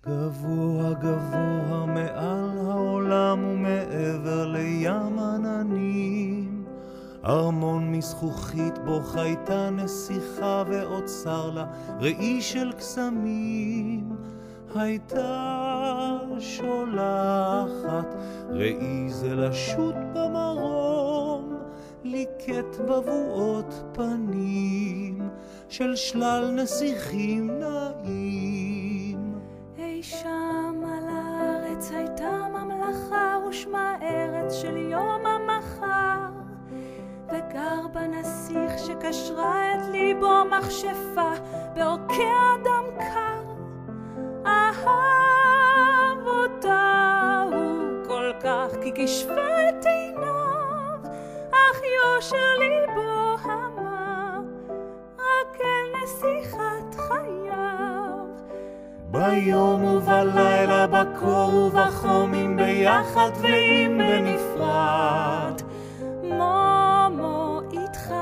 גבוה גבוה מעל העולם ומעבר לים עננים, ארמון מזכוכית בו חייתה נסיכה ואוצר לה ראי של קסמים. הייתה שולחת ראי זה לשוט במרום, ליקט בבואות פנים של שלל נסיכים נעים. אי שם על הארץ הייתה ממלכה ושמה ארץ של יום המחר, וגר בנסיך שקשרה את ליבו מכשפה בעורקי אדם קר. אהב אותה הוא כל כך כי כשפה את עיניו, אך יושר ליבו אמר רק אל נסיכת חייו. ביום ובלילה, בקור ובחום, ביחד ואם בנפרד, מומו איתך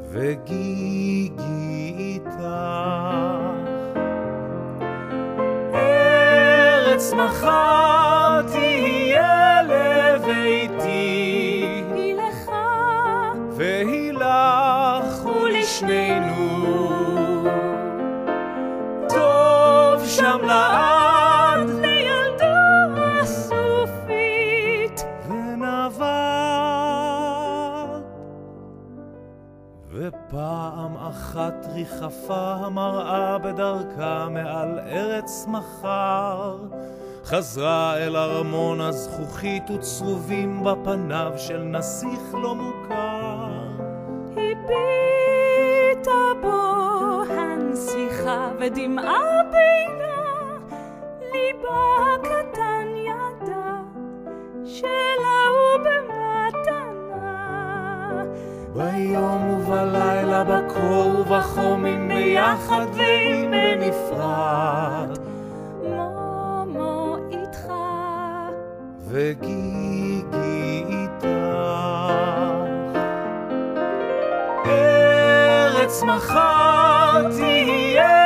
וגיגי איתך. ארץ מחר תהיה לביתי, היא לך והיא לך ולשנינו, טוב שם לעד לילדו הסופית ונווד. ופעם אחת ריחפה המראה בדרכה מעל ארץ מחר, חזרה אל ארמון הזכוכית וצרובים בפניו של נסיך לא מוכר. הביטה בו הנסיכה ודמעה בינה, ליבה הקטן ידע שלה הוא במתנה. ביום ובלילה, בקור ובחום, אם ביחד ואם בנפרד, מומו איתך וגיגי איתך. ארץ מחר תהיה